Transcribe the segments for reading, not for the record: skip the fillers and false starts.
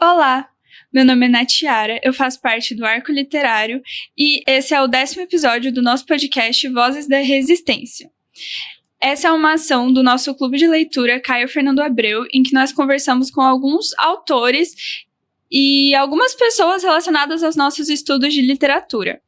Olá, meu nome é Natiara, eu faço parte do Arco Literário e esse é o 10º episódio do nosso podcast Vozes da Resistência. Essa é uma ação do nosso clube de leitura Caio Fernando Abreu, em que nós conversamos com alguns autores e algumas pessoas relacionadas aos nossos estudos de literatura.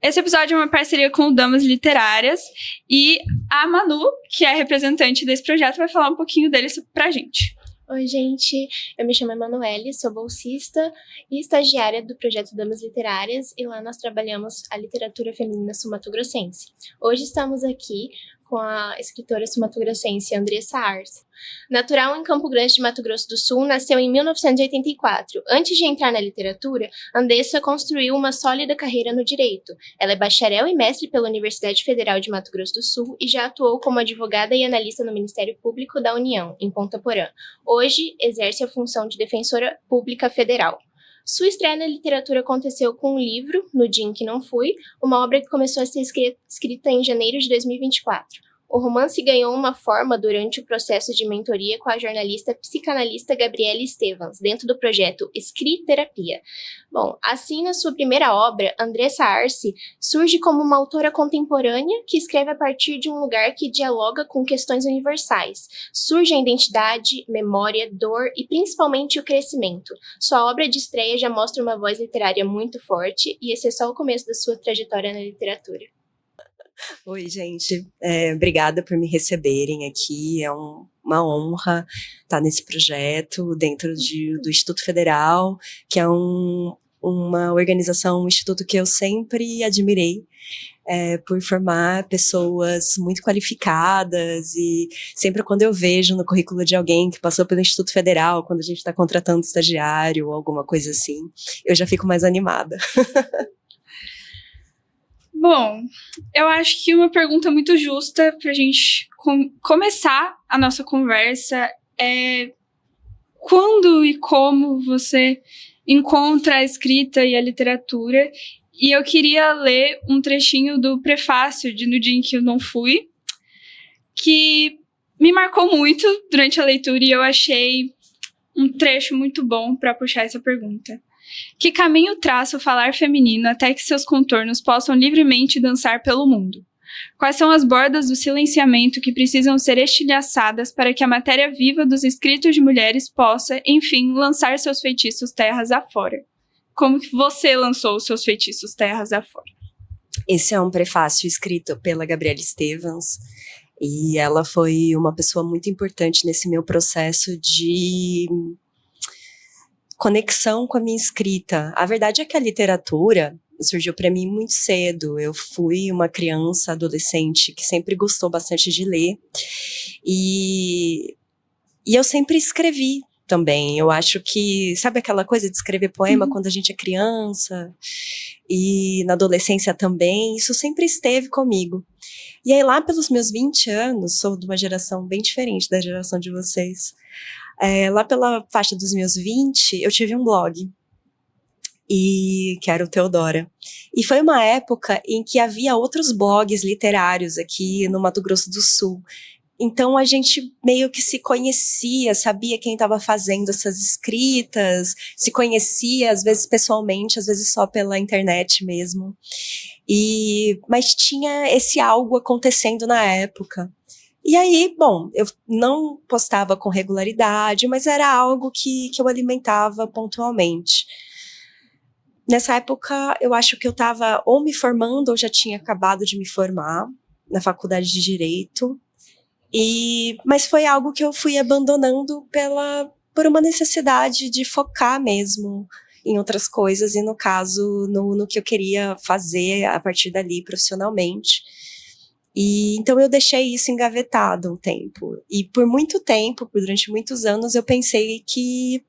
Esse episódio é uma parceria com o Damas Literárias e a Manu, que é representante desse projeto, vai falar um pouquinho dele pra gente. Oi, gente. Eu me chamo Emanuele, sou bolsista e estagiária do projeto Damas Literárias e lá nós trabalhamos a literatura feminina sul-mato-grossense. Hoje estamos aqui com a escritora sul-mato-grossense Andressa Arce. Natural em Campo Grande de Mato Grosso do Sul, nasceu em 1984. Antes de entrar na literatura, Andressa construiu uma sólida carreira no direito. Ela é bacharel e mestre pela Universidade Federal de Mato Grosso do Sul e já atuou como advogada e analista no Ministério Público da União, em Ponta Porã. Hoje, exerce a função de defensora pública federal. Sua estreia na literatura aconteceu com um livro, No Dia em que Não Fui, uma obra que começou a ser escrita em janeiro de 2024. O romance ganhou uma forma durante o processo de mentoria com a jornalista psicanalista Gabriela Estevans, dentro do projeto Escriterapia. Bom, assim, na sua primeira obra, Andressa Arce surge como uma autora contemporânea que escreve a partir de um lugar que dialoga com questões universais. Surge a identidade, memória, dor e principalmente o crescimento. Sua obra de estreia já mostra uma voz literária muito forte e esse é só o começo da sua trajetória na literatura. Oi, gente. Obrigada por me receberem aqui. É uma honra estar nesse projeto dentro do Instituto Federal, que é uma organização, um instituto que eu sempre admirei por formar pessoas muito qualificadas e sempre quando eu vejo no currículo de alguém que passou pelo Instituto Federal, quando a gente está contratando estagiário ou alguma coisa assim, eu já fico mais animada. Bom, eu acho que uma pergunta muito justa para a gente começar a nossa conversa é quando e como você encontra a escrita e a literatura. E eu queria ler um trechinho do prefácio de No Dia em que Eu Não Fui, que me marcou muito durante a leitura e eu achei um trecho muito bom para puxar essa pergunta. Que caminho traça o falar feminino até que seus contornos possam livremente dançar pelo mundo? Quais são as bordas do silenciamento que precisam ser estilhaçadas para que a matéria viva dos escritos de mulheres possa, enfim, lançar seus feitiços terras afora? Como que você lançou os seus feitiços terras afora? Esse é um prefácio escrito pela Gabriela Estevans e ela foi uma pessoa muito importante nesse meu processo de conexão com a minha escrita. A verdade é que a literatura surgiu para mim muito cedo. Eu fui uma criança, adolescente, que sempre gostou bastante de ler. E eu sempre escrevi também. Eu acho que, sabe aquela coisa de escrever poema quando a gente é criança? E na adolescência também, isso sempre esteve comigo. E aí lá pelos meus 20 anos, sou de uma geração bem diferente da geração de vocês, lá pela faixa dos meus 20, eu tive um blog, que era o Teodora. E foi uma época em que havia outros blogs literários aqui no Mato Grosso do Sul. Então a gente meio que se conhecia, sabia quem estava fazendo essas escritas, se conhecia, às vezes pessoalmente, às vezes só pela internet mesmo. Mas tinha esse algo acontecendo na época. E aí, bom, eu não postava com regularidade, mas era algo que eu alimentava pontualmente. Nessa época, eu acho que eu estava ou me formando ou já tinha acabado de me formar na faculdade de Direito. Mas foi algo que eu fui abandonando por uma necessidade de focar mesmo em outras coisas e, no caso, no que eu queria fazer a partir dali profissionalmente. Então eu deixei isso engavetado um tempo. E por muito tempo, durante muitos anos, eu pensei que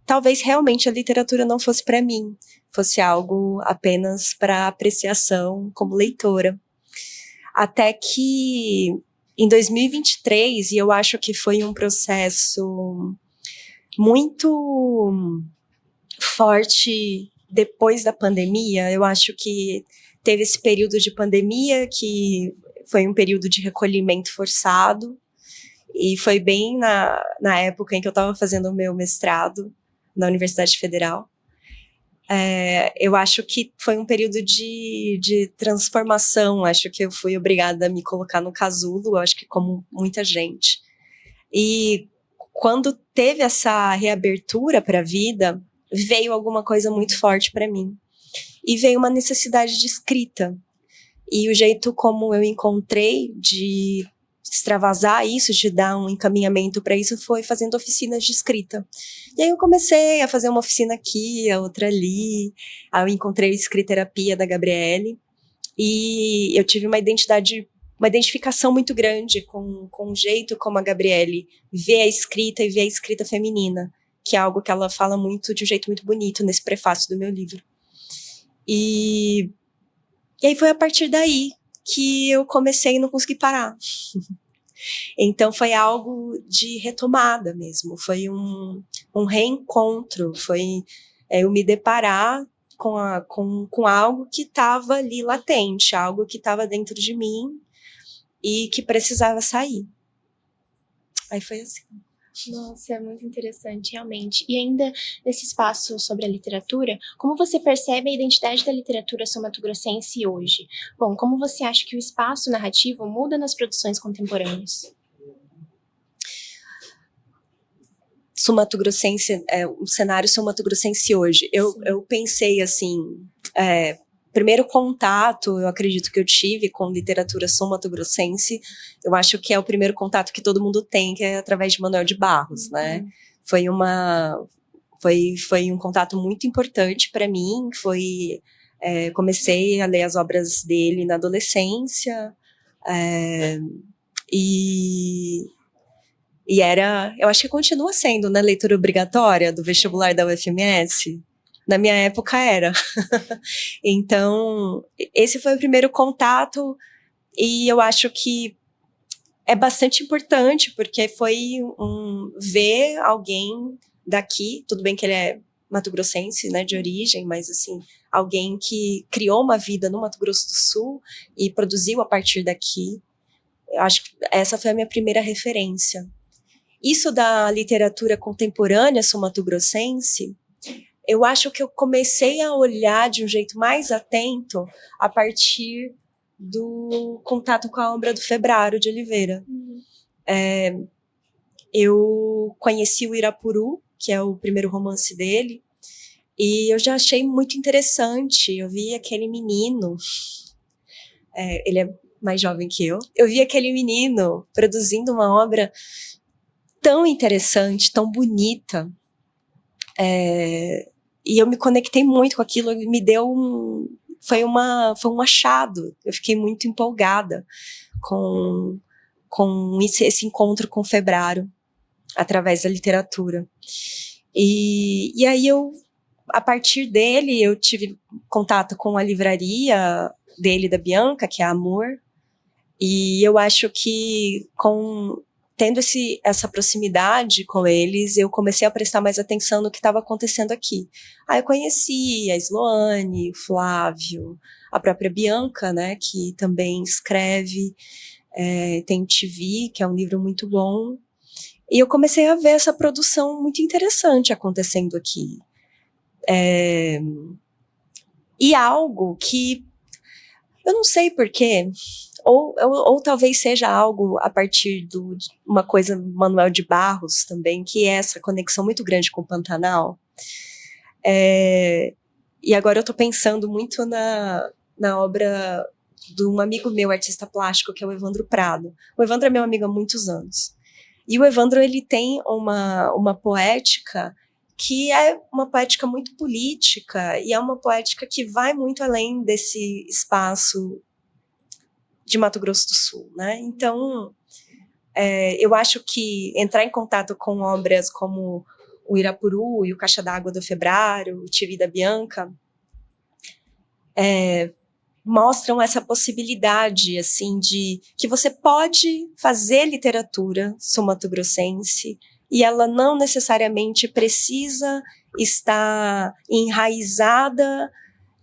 talvez realmente a literatura não fosse para mim, fosse algo apenas para apreciação como leitora. Até que em 2023, e eu acho que foi um processo muito forte depois da pandemia, eu acho que teve esse período de pandemia que foi um período de recolhimento forçado, e foi bem na época em que eu estava fazendo o meu mestrado, na Universidade Federal. Eu acho que foi um período de transformação, acho que eu fui obrigada a me colocar no casulo, acho que como muita gente. E quando teve essa reabertura para a vida, veio alguma coisa muito forte para mim. E veio uma necessidade de escrita. E o jeito como eu encontrei de extravasar isso, de dar um encaminhamento para isso, foi fazendo oficinas de escrita. E aí eu comecei a fazer uma oficina aqui, a outra ali. Aí eu encontrei a escriterapia da Gabriele. E eu tive uma identificação muito grande com o jeito como a Gabriele vê a escrita e vê a escrita feminina, que é algo que ela fala muito, de um jeito muito bonito nesse prefácio do meu livro. E aí foi a partir daí que eu comecei e não consegui parar. Então foi algo de retomada mesmo, foi um reencontro, foi eu me deparar com algo que estava ali latente, algo que estava dentro de mim e que precisava sair. Aí foi assim. Nossa, é muito interessante, realmente. E ainda nesse espaço sobre a literatura, como você percebe a identidade da literatura sul-mato-grossense hoje? Bom, como você acha que o espaço narrativo muda nas produções contemporâneas? Sul-mato-grossense, o cenário sul-mato-grossense hoje. Eu pensei assim, primeiro contato, eu acredito que eu tive com literatura sul-mato-grossense, eu acho que é o primeiro contato que todo mundo tem, que é através de Manuel de Barros, né? Foi um contato muito importante para mim, comecei a ler as obras dele na adolescência, e eu acho que continua sendo, né, leitura obrigatória do vestibular da UFMS. Na minha época era. Então, esse foi o primeiro contato e eu acho que é bastante importante, porque foi ver alguém daqui, tudo bem que ele é mato-grossense, né, de origem, mas assim, alguém que criou uma vida no Mato Grosso do Sul e produziu a partir daqui. Eu acho que essa foi a minha primeira referência. Isso da literatura contemporânea sul-mato-grossense, eu acho que eu comecei a olhar de um jeito mais atento a partir do contato com a obra do Febrário de Oliveira. Eu conheci o Irapuru, que é o primeiro romance dele, e eu já achei muito interessante. Eu vi aquele menino, ele é mais jovem que eu vi aquele menino produzindo uma obra tão interessante, tão bonita, e eu me conectei muito com aquilo, me deu foi um achado, eu fiquei muito empolgada com esse encontro com o Febrário, através da literatura. E aí a partir dele, eu tive contato com a livraria dele, da Bianca, que é a Amor, e eu acho que tendo essa proximidade com eles, eu comecei a prestar mais atenção no que estava acontecendo aqui. Aí eu conheci a Sloane, o Flávio, a própria Bianca, né, que também escreve, tem TV, que é um livro muito bom. E eu comecei a ver essa produção muito interessante acontecendo aqui. E algo que eu não sei porquê, ou talvez seja algo a partir de uma coisa do Manuel de Barros também, que é essa conexão muito grande com o Pantanal. E agora eu estou pensando muito na obra de um amigo meu, artista plástico, que é o Evandro Prado. O Evandro é meu amigo há muitos anos. E o Evandro, ele tem uma poética que é uma poética muito política, e é uma poética que vai muito além desse espaço de Mato Grosso do Sul, né? Então, eu acho que entrar em contato com obras como o Irapuru e o Caixa d'Água do Febrário, o TV da Bianca, mostram essa possibilidade, assim, de que você pode fazer literatura sul-mato-grossense e ela não necessariamente precisa estar enraizada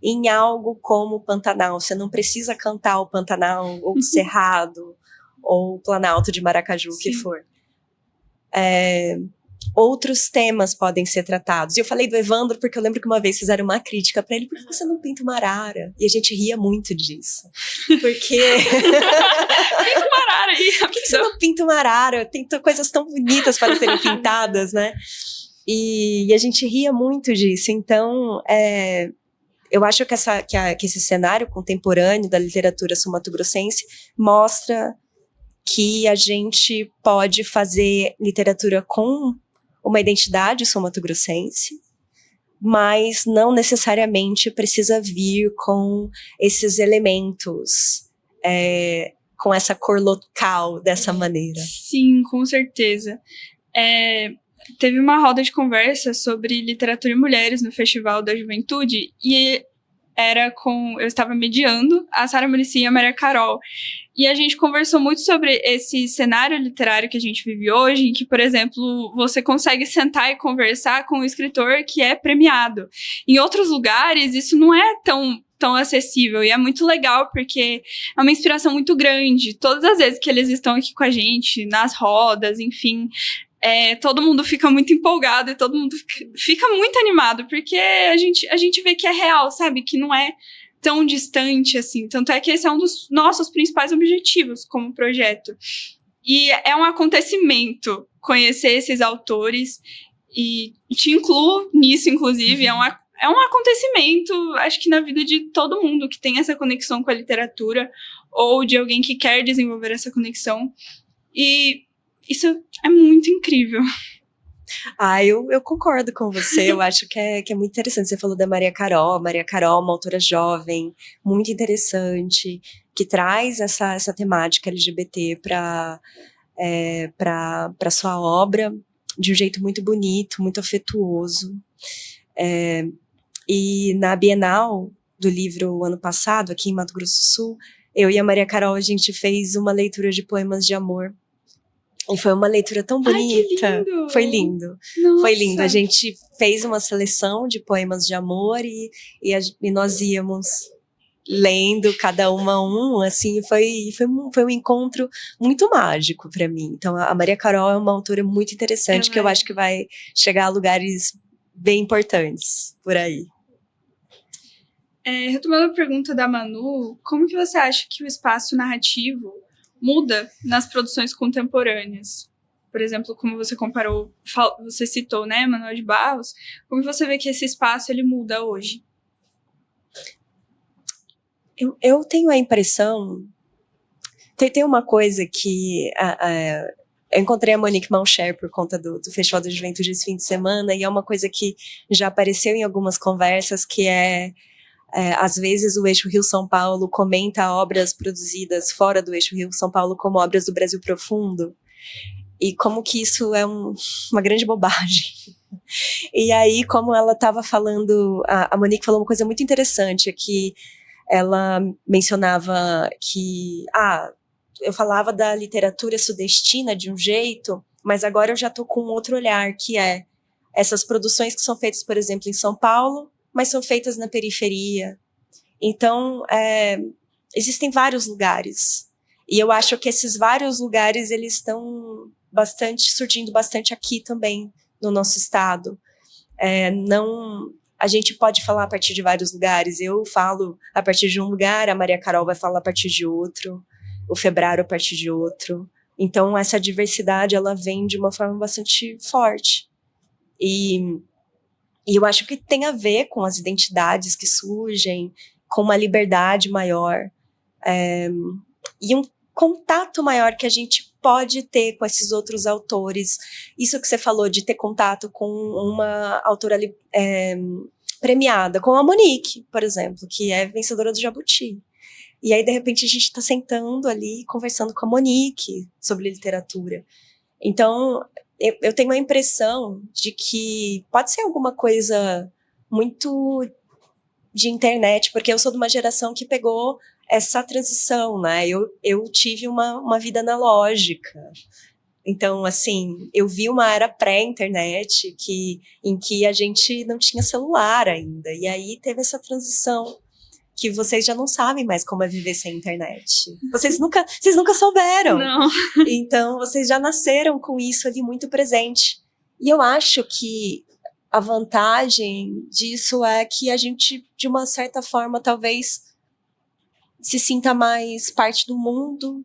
em algo como o Pantanal. Você não precisa cantar o Pantanal, ou o Cerrado, ou o Planalto de Maracaju, o que for. outros temas podem ser tratados. E eu falei do Evandro porque eu lembro que uma vez fizeram uma crítica pra ele, por que você não pinta uma arara? E a gente ria muito disso. Porque... Pinta uma arara aí. Por que você não pinta uma arara? Tem coisas tão bonitas para serem pintadas, né? E a gente ria muito disso. Então, eu acho que esse cenário contemporâneo da literatura sul-mato-grossense mostra que a gente pode fazer literatura com uma identidade sul-mato-grossense, mas não necessariamente precisa vir com esses elementos, com essa cor local dessa maneira. Sim, com certeza. Teve uma roda de conversa sobre literatura e mulheres no Festival da Juventude e eu estava mediando a Sara Muricy e a Maria Carol. E a gente conversou muito sobre esse cenário literário que a gente vive hoje, em que, por exemplo, você consegue sentar e conversar com um escritor que é premiado. Em outros lugares, isso não é tão acessível, e é muito legal porque é uma inspiração muito grande. Todas as vezes que eles estão aqui com a gente, nas rodas, enfim, todo mundo fica muito empolgado e todo mundo fica muito animado, porque a gente vê que é real, sabe? Que não é tão distante assim. Tanto é que esse é um dos nossos principais objetivos como projeto. E é um acontecimento conhecer esses autores, e te incluo nisso, inclusive. É um acontecimento, acho que na vida de todo mundo que tem essa conexão com a literatura, ou de alguém que quer desenvolver essa conexão. E isso é muito incrível. Eu concordo com você, eu acho que é muito interessante. Você falou da Maria Carol, uma autora jovem, muito interessante, que traz essa temática LGBT para sua obra de um jeito muito bonito, muito afetuoso. E na Bienal do livro ano passado, aqui em Mato Grosso do Sul, eu e a Maria Carol, a gente fez uma leitura de poemas de amor. E foi uma leitura tão bonita. Ai, que lindo. Foi lindo. Nossa. Foi lindo. A gente fez uma seleção de poemas de amor e nós íamos lendo cada um, assim, foi um encontro muito mágico para mim. Então, a Maria Carol é uma autora muito interessante, que eu acho que vai chegar a lugares bem importantes por aí. Retomando a pergunta da Manu, como que você acha que o espaço narrativo muda nas produções contemporâneas? Por exemplo, como você comparou, você citou, né, Manuel de Barros, como você vê que esse espaço ele muda hoje? Eu tenho a impressão, tem uma coisa que eu encontrei a Monique Malcher por conta do Festival da Juventude esse fim de semana, e é uma coisa que já apareceu em algumas conversas, que às vezes o eixo Rio-São Paulo comenta obras produzidas fora do eixo Rio-São Paulo como obras do Brasil profundo, e como que isso é uma grande bobagem. E aí, como ela estava falando, a Monique falou uma coisa muito interessante, que ela mencionava que, eu falava da literatura sudestina de um jeito, mas agora eu já estou com outro olhar, que é essas produções que são feitas, por exemplo, em São Paulo, mas são feitas na periferia. Então, existem vários lugares. E eu acho que esses vários lugares, eles estão surgindo bastante aqui também, no nosso estado. A gente pode falar a partir de vários lugares. Eu falo a partir de um lugar, a Maria Carol vai falar a partir de outro, o Febrário a partir de outro. Então, essa diversidade, ela vem de uma forma bastante forte. E eu acho que tem a ver com as identidades que surgem, com uma liberdade maior, e um contato maior que a gente pode ter com esses outros autores. Isso que você falou de ter contato com uma autora premiada, como a Monique, por exemplo, que é vencedora do Jabuti. E aí, de repente, a gente está sentando ali, conversando com a Monique sobre literatura. Então, eu tenho a impressão de que pode ser alguma coisa muito de internet, porque eu sou de uma geração que pegou essa transição, né? Eu tive uma vida analógica. Então, assim, eu vi uma era pré-internet em que a gente não tinha celular ainda. E aí teve essa transição que vocês já não sabem mais como é viver sem internet. Vocês nunca souberam. Não. Então, vocês já nasceram com isso ali muito presente. E eu acho que a vantagem disso é que a gente, de uma certa forma, talvez se sinta mais parte do mundo,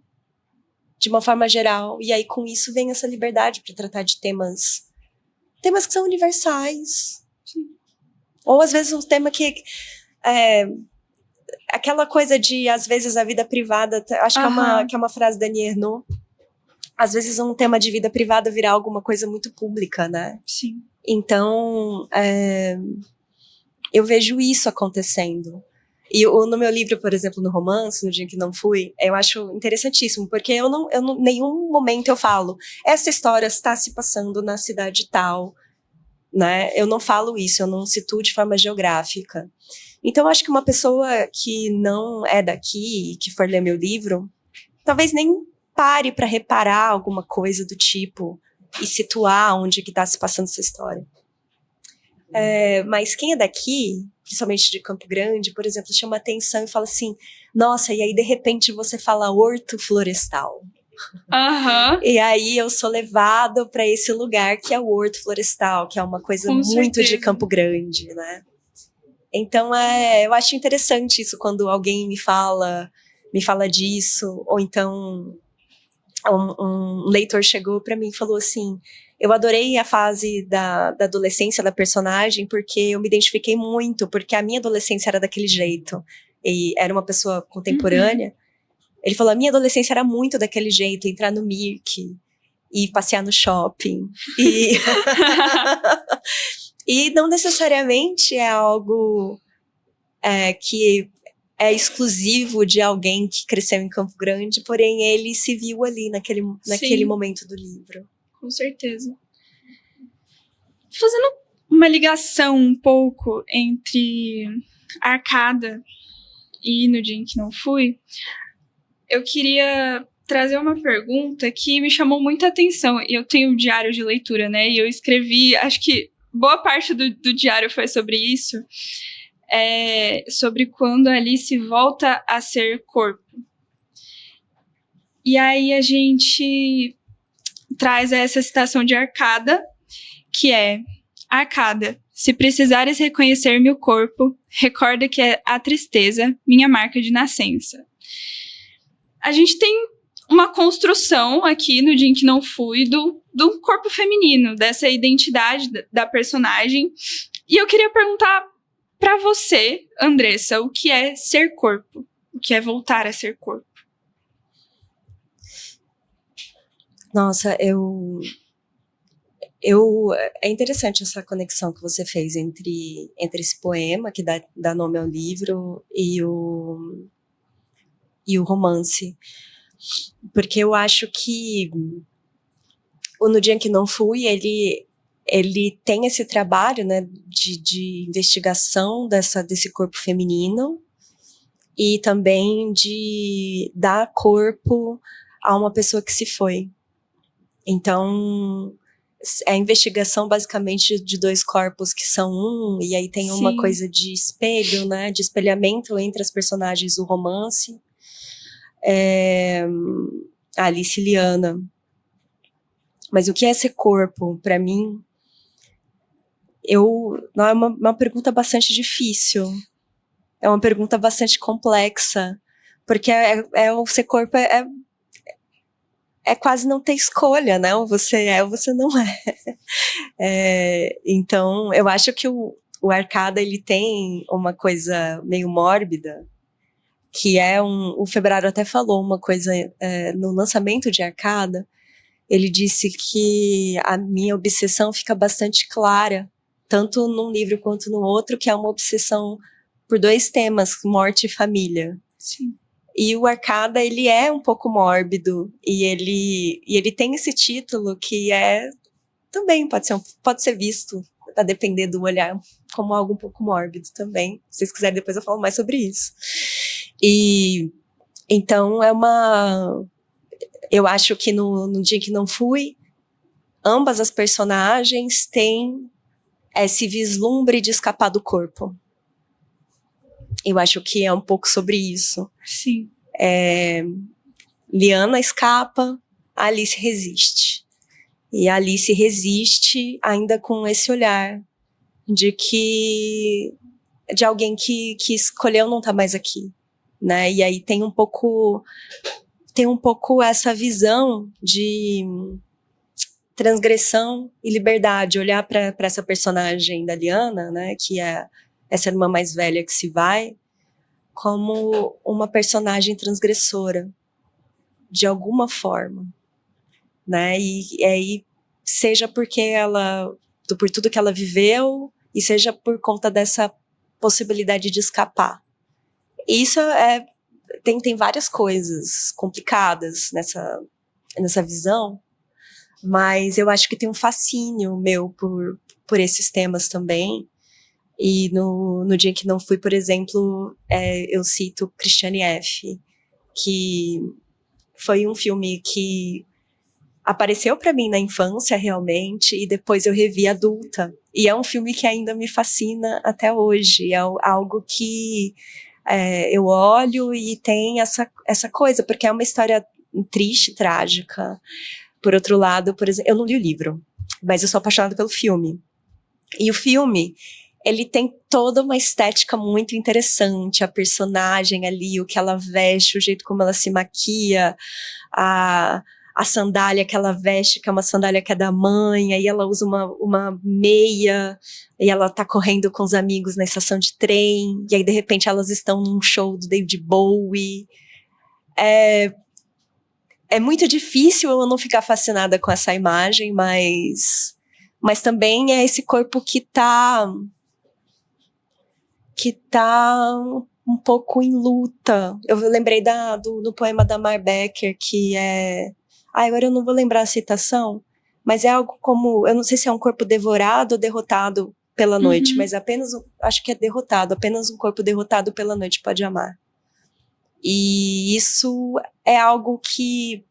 de uma forma geral. E aí, com isso, vem essa liberdade para tratar de temas que são universais. Sim. Ou, às vezes, um tema que... aquela coisa de, às vezes, a vida privada... Acho que é uma frase da Annie Ernaux. Às vezes, um tema de vida privada virar alguma coisa muito pública, né? Sim. Então, eu vejo isso acontecendo. E no meu livro, por exemplo, no romance, No Dia que Não Fui, eu acho interessantíssimo, porque eu não nenhum momento eu falo, essa história está se passando na cidade tal, né? Eu não falo isso, eu não situo de forma geográfica. Então, eu acho que uma pessoa que não é daqui e que for ler meu livro, talvez nem pare para reparar alguma coisa do tipo e situar onde que está se passando essa história. Mas quem é daqui, principalmente de Campo Grande, por exemplo, chama atenção e fala assim, nossa, e aí de repente você fala horto florestal. E aí eu sou levado para esse lugar que é o horto florestal, que é uma coisa Com muito certeza. de Campo Grande, né? Então eu acho interessante isso quando alguém me fala disso, ou então um leitor chegou para mim e falou assim, eu adorei a fase da adolescência da personagem porque eu me identifiquei muito, porque a minha adolescência era daquele jeito, e era uma pessoa contemporânea. Ele falou, a minha adolescência era muito daquele jeito, entrar no Mirk, e passear no shopping, e não necessariamente é algo que é exclusivo de alguém que cresceu em Campo Grande, porém ele se viu ali naquele momento do livro. Com certeza. Fazendo uma ligação um pouco entre Arcada e No Dia em que Não Fui, eu queria trazer uma pergunta que me chamou muita atenção. Eu tenho um diário de leitura, né? E eu escrevi, acho que boa parte do diário foi sobre isso, sobre quando a Alice volta a ser corpo. E aí a gente traz essa citação de Arcada, que é: Arcada, se precisares reconhecer meu corpo, recorda que é a tristeza, minha marca de nascença. A gente tem uma construção aqui no Dia em que Não Fui do corpo feminino, dessa identidade da personagem. E eu queria perguntar pra você, Andressa, o que é ser corpo? O que é voltar a ser corpo? Nossa, é interessante essa conexão que você fez entre esse poema, que dá nome ao livro, e o romance. Porque eu acho que o No Dia em que Não Fui, ele tem esse trabalho, né, de investigação desse corpo feminino, e também de dar corpo a uma pessoa que se foi. Então, é a investigação basicamente de dois corpos que são um, e aí tem uma coisa de espelho, né, de espelhamento entre as personagens do romance. A Alice e Liana. Mas o que é ser corpo, para mim, não é uma pergunta bastante difícil. É uma pergunta bastante complexa, porque o ser corpo é quase não ter escolha, né? Ou você é ou você não é. Então, eu acho que o Arcada, ele tem uma coisa meio mórbida, que o Febraro até falou uma coisa no lançamento de Arcada. Ele disse que a minha obsessão fica bastante clara, tanto num livro quanto no outro, que é uma obsessão por dois temas, morte e família. Sim. E o Arcada, ele é um pouco mórbido, e ele tem esse título que também pode ser visto, a depender do olhar, como algo um pouco mórbido também. Se vocês quiserem, depois eu falo mais sobre isso. E então eu acho que no Dia que Não Fui, ambas as personagens têm esse vislumbre de escapar do corpo. Eu acho que é um pouco sobre isso. Sim. Liana escapa, a Alice resiste. E a Alice resiste ainda com esse olhar de alguém que escolheu não estar mais aqui, né? E aí tem um pouco essa visão de transgressão e liberdade, olhar para essa personagem da Liana, né, que é essa irmã mais velha que se vai, como uma personagem transgressora, de alguma forma, né, e aí seja porque por tudo que ela viveu, e seja por conta dessa possibilidade de escapar. E isso tem várias coisas complicadas nessa visão, mas eu acho que tem um fascínio meu por esses temas também. E no Dia que Não Fui, por exemplo, eu cito Christiane F., que foi um filme que apareceu para mim na infância, realmente, e depois eu revi adulta. E é um filme que ainda me fascina até hoje. É algo que eu olho e tem essa coisa, porque é uma história triste, trágica. Por outro lado, por exemplo, eu não li o livro, mas eu sou apaixonada pelo filme. E o filme, ele tem toda uma estética muito interessante, a personagem ali, o que ela veste, o jeito como ela se maquia, a sandália que ela veste, que é uma sandália que é da mãe, aí ela usa uma meia, e ela tá correndo com os amigos na estação de trem, e aí de repente elas estão num show do David Bowie. É muito difícil eu não ficar fascinada com essa imagem, mas também é esse corpo que tá um pouco em luta. Eu lembrei do poema da Mar Becker, que é... agora eu não vou lembrar a citação, mas é algo como... Eu não sei se é um corpo devorado ou derrotado pela noite, mas acho que é derrotado. Apenas um corpo derrotado pela noite pode amar. E isso é algo que,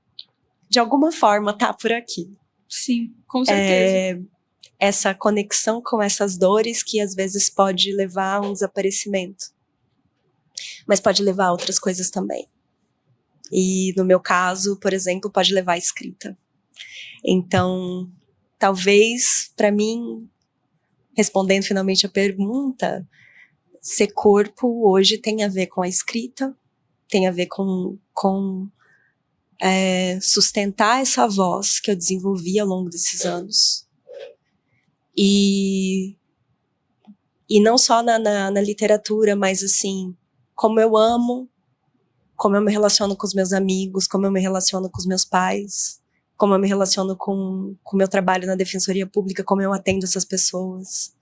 de alguma forma, tá por aqui. Sim, com certeza. Essa conexão com essas dores que às vezes pode levar a um desaparecimento. Mas pode levar a outras coisas também. E no meu caso, por exemplo, pode levar à escrita. Então, talvez, para mim, respondendo finalmente a pergunta, ser corpo hoje tem a ver com a escrita, tem a ver com sustentar essa voz que eu desenvolvi ao longo desses anos. E não só na literatura, mas assim, como eu amo, como eu me relaciono com os meus amigos, como eu me relaciono com os meus pais, como eu me relaciono com o meu trabalho na Defensoria Pública, como eu atendo essas pessoas,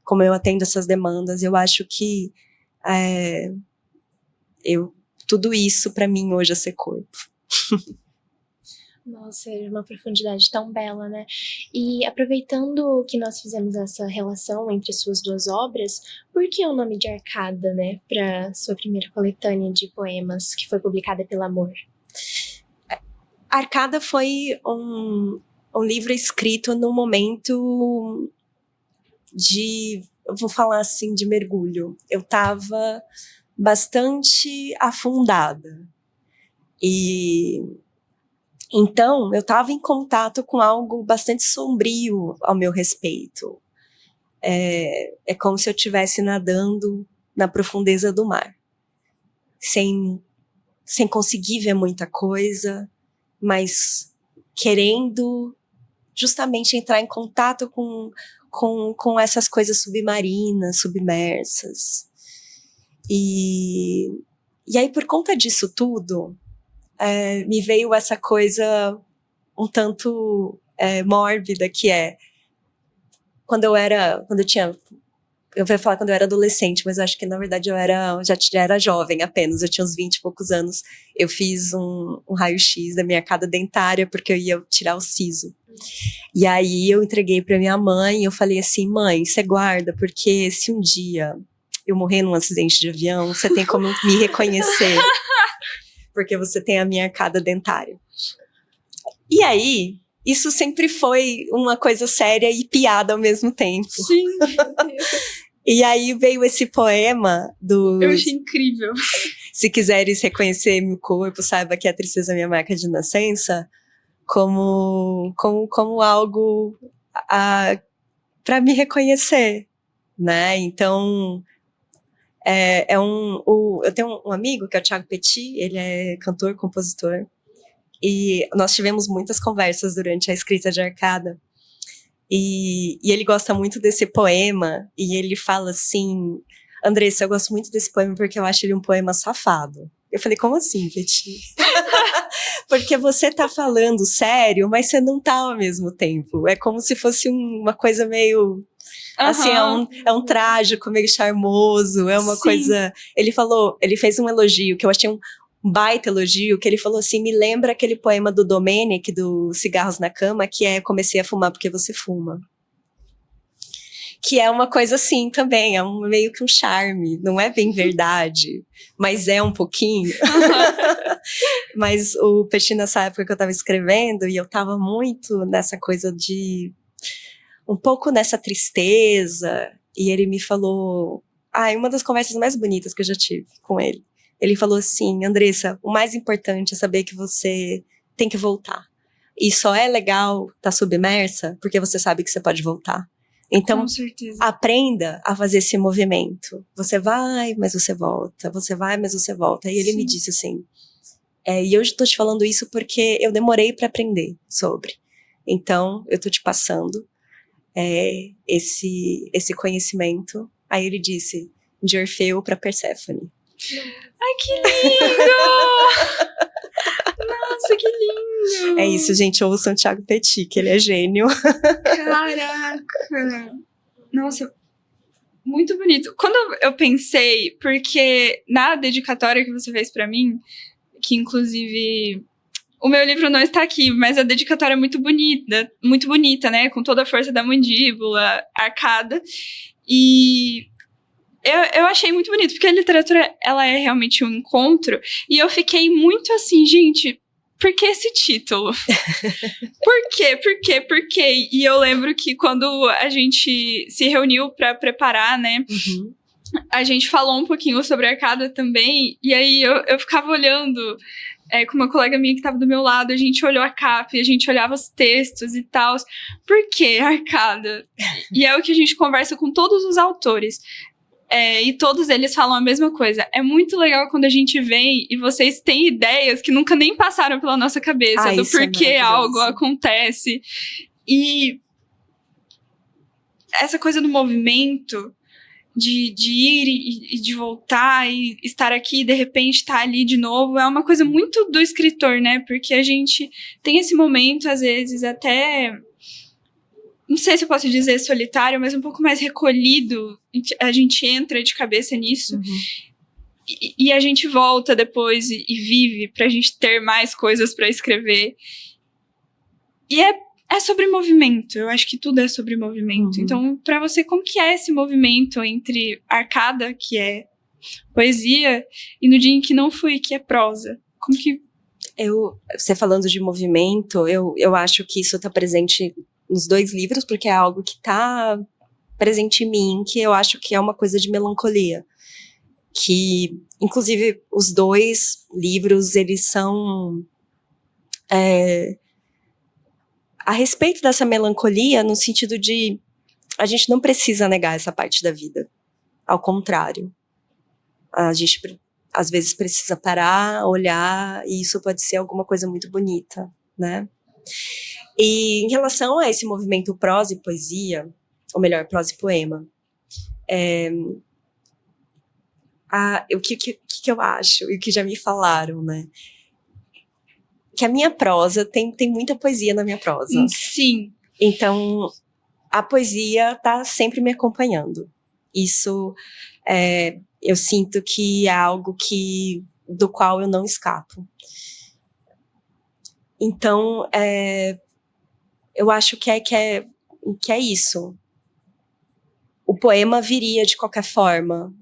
como eu atendo essas demandas. Eu acho que tudo isso para mim hoje é ser corpo. Nossa, é uma profundidade tão bela, né? E aproveitando que nós fizemos essa relação entre suas duas obras, por que o nome de Arcada, né, para sua primeira coletânea de poemas que foi publicada pela Amor? Arcada foi um livro escrito num momento eu vou falar assim, de mergulho. Eu estava bastante afundada. E então, eu estava em contato com algo bastante sombrio ao meu respeito. É como se eu estivesse nadando na profundeza do mar, sem conseguir ver muita coisa, mas querendo justamente entrar em contato com essas coisas submarinas, submersas. E aí, por conta disso tudo, me veio essa coisa um tanto mórbida, que quando eu ia falar quando eu era adolescente, mas eu acho que na verdade eu já era jovem apenas, eu tinha uns 20 e poucos anos. Eu fiz um raio-x da minha arcada dentária porque eu ia tirar o siso. E aí eu entreguei pra minha mãe e eu falei assim: mãe, você guarda, porque se um dia eu morrer num acidente de avião, você tem como me reconhecer, porque você tem a minha arcada dentária. E aí, isso sempre foi uma coisa séria e piada ao mesmo tempo. Sim. E aí veio esse poema do... Eu achei incrível. Se quiseres reconhecer meu corpo, saiba que a tristeza é minha marca de nascença. como algo para me reconhecer, né? Então, eu tenho um amigo que é o Thiago Petit, ele é cantor, compositor, e nós tivemos muitas conversas durante a escrita de Arcada, e ele gosta muito desse poema, e ele fala assim: Andressa, eu gosto muito desse poema porque eu acho ele um poema safado. Eu falei, como assim, Petit? Porque você tá falando sério, mas você não tá ao mesmo tempo. É como se fosse uma coisa meio... Assim, é um trágico, meio charmoso, é uma coisa... Ele fez um elogio, que eu achei um baita elogio, que ele falou assim, me lembra aquele poema do Domênico, do Cigarros na Cama, que é Comecei a Fumar Porque Você Fuma. Que é uma coisa assim também, meio que um charme, não é bem verdade, mas é um pouquinho. Mas o Petit, nessa época que eu tava escrevendo, e eu tava muito nessa coisa de... um pouco nessa tristeza, e ele me falou... uma das conversas mais bonitas que eu já tive com ele. Ele falou assim, Andressa, o mais importante é saber que você tem que voltar. E só é legal estar submersa porque você sabe que você pode voltar. Então, aprenda a fazer esse movimento. Você vai, mas você volta. Você vai, mas você volta. E ele me disse assim... e hoje eu tô te falando isso porque eu demorei para aprender sobre. Então, eu tô te passando esse conhecimento. Aí ele disse, de Orfeu para Perséfone. Ai, que lindo! Nossa, que lindo! É isso, gente. Ouçam o Thiago Petit, que ele é gênio. Caraca! Nossa, muito bonito. Quando eu pensei, porque na dedicatória que você fez pra mim, que inclusive o meu livro não está aqui, mas a dedicatória é muito bonita, né? Com toda a força da mandíbula, arcada. E eu achei muito bonito, porque a literatura, ela é realmente um encontro. E eu fiquei muito assim, gente, por que esse título? Por quê? Por quê? Por quê? E eu lembro que quando a gente se reuniu para preparar, né? Uhum. A gente falou um pouquinho sobre a Arcada também, e aí eu ficava olhando com uma colega minha que estava do meu lado, a gente olhou a capa, e a gente olhava os textos e tal. Por que Arcada? E é o que a gente conversa com todos os autores. E todos eles falam a mesma coisa. É muito legal quando a gente vem e vocês têm ideias que nunca nem passaram pela nossa cabeça, do porquê algo acontece. E essa coisa do movimento, de ir e de voltar e estar aqui e de repente estar ali de novo, é uma coisa muito do escritor, né? Porque a gente tem esse momento, às vezes, até... não sei se eu posso dizer solitário, mas um pouco mais recolhido. A gente entra de cabeça nisso. Uhum. E a gente volta depois e vive pra gente ter mais coisas pra escrever. E é sobre movimento. Eu acho que tudo é sobre movimento. Uhum. Então, pra você, como que é esse movimento entre Arcada, que é poesia, e No Dia em que Não Fui, que é prosa? Como que... Você falando de movimento, eu acho que isso tá presente nos dois livros, porque é algo que tá presente em mim, que eu acho que é uma coisa de melancolia. Que, inclusive, os dois livros, eles são a respeito dessa melancolia, no sentido de a gente não precisa negar essa parte da vida. Ao contrário. A gente, às vezes, precisa parar, olhar, e isso pode ser alguma coisa muito bonita, né? E em relação a esse movimento prosa e poesia, ou melhor, prosa e poema, o que eu acho, e o que já me falaram, né? Que a minha prosa, tem muita poesia na minha prosa. Sim. Então, a poesia tá sempre me acompanhando. Isso, eu sinto que é algo do qual eu não escapo. Então, eu acho que é isso. O poema viria de qualquer forma.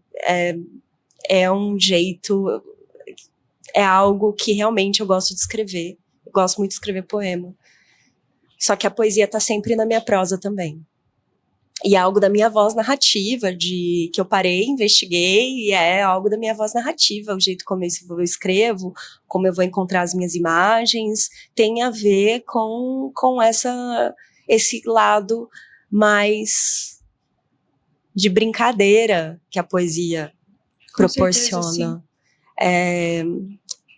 É um jeito... É algo que realmente eu gosto de escrever. Eu gosto muito de escrever poema. Só que a poesia tá sempre na minha prosa também. E é algo da minha voz narrativa, de que eu parei, investiguei, e é algo da minha voz narrativa, o jeito como eu escrevo, como eu vou encontrar as minhas imagens, tem a ver com esse lado mais de brincadeira que a poesia proporciona.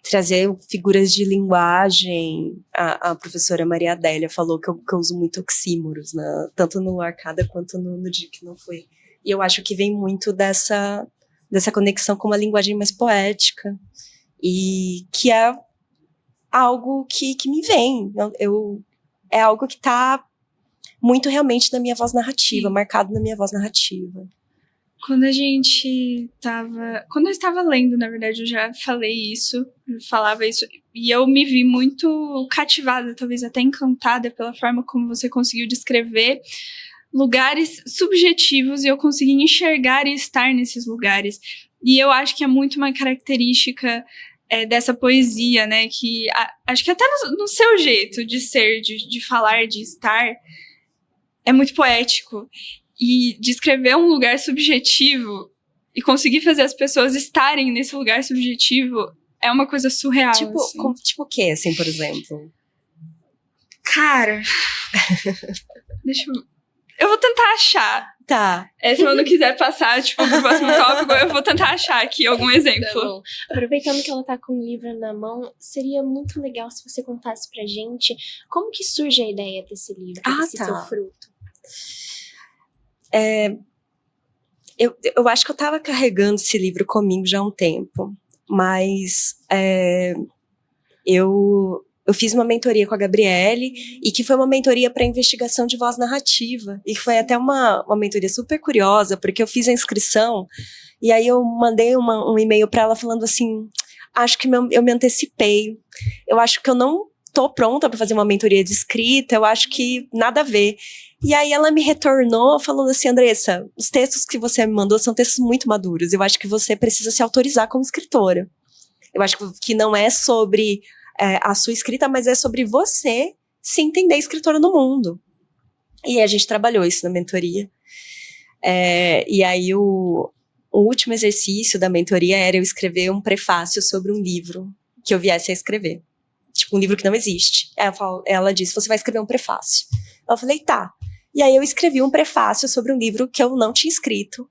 Trazer figuras de linguagem. A professora Maria Adélia falou que eu uso muito oxímoros, né? Tanto no Arcada quanto no Dia que Não Foi. E eu acho que vem muito dessa conexão com uma linguagem mais poética, e que é algo que me vem. É algo que está muito realmente na minha voz narrativa, marcado na minha voz narrativa. Quando eu estava lendo, na verdade, eu já falava isso, e eu me vi muito cativada, talvez até encantada pela forma como você conseguiu descrever lugares subjetivos, e eu consegui enxergar e estar nesses lugares. E eu acho que é muito uma característica dessa poesia, né, que acho que até no seu jeito de ser, de falar, de estar, é muito poético. E descrever um lugar subjetivo e conseguir fazer as pessoas estarem nesse lugar subjetivo é uma coisa surreal. Tipo, assim. tipo o quê, assim, por exemplo? Cara, eu vou tentar achar. Tá. Se eu não quiser passar, pro próximo tópico, eu vou tentar achar aqui algum exemplo. Tá bom. Aproveitando que ela tá com o livro na mão, seria muito legal se você contasse pra gente como que surge a ideia desse livro, desse seu fruto. Eu acho que eu tava carregando esse livro comigo já há um tempo, mas eu fiz uma mentoria com a Gabriele, e que foi uma mentoria para investigação de voz narrativa, e foi até uma mentoria super curiosa, porque eu fiz a inscrição, e aí eu mandei um e-mail para ela falando assim, acho que eu me antecipei, eu acho que eu não tô pronta para fazer uma mentoria de escrita, eu acho que nada a ver. E aí ela me retornou falando assim, Andressa, os textos que você me mandou são textos muito maduros, eu acho que você precisa se autorizar como escritora. Eu acho que não é sobre a sua escrita, mas é sobre você se entender escritora no mundo. E a gente trabalhou isso na mentoria. E aí o último exercício da mentoria era eu escrever um prefácio sobre um livro que eu viesse a escrever. Tipo, um livro que não existe. Ela disse, você vai escrever um prefácio. Eu falei, tá. E aí eu escrevi um prefácio sobre um livro que eu não tinha escrito.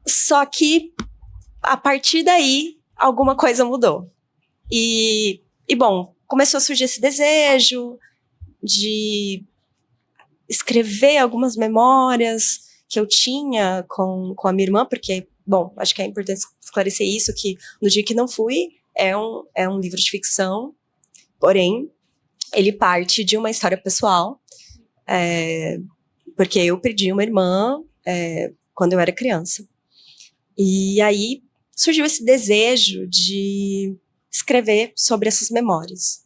Só que, a partir daí, alguma coisa mudou. E bom, começou a surgir esse desejo de escrever algumas memórias que eu tinha com a minha irmã, porque, bom, acho que é importante esclarecer isso, que No Dia que Não Fui é um livro de ficção, porém, ele parte de uma história pessoal, porque eu perdi uma irmã quando eu era criança. E aí surgiu esse desejo de escrever sobre essas memórias.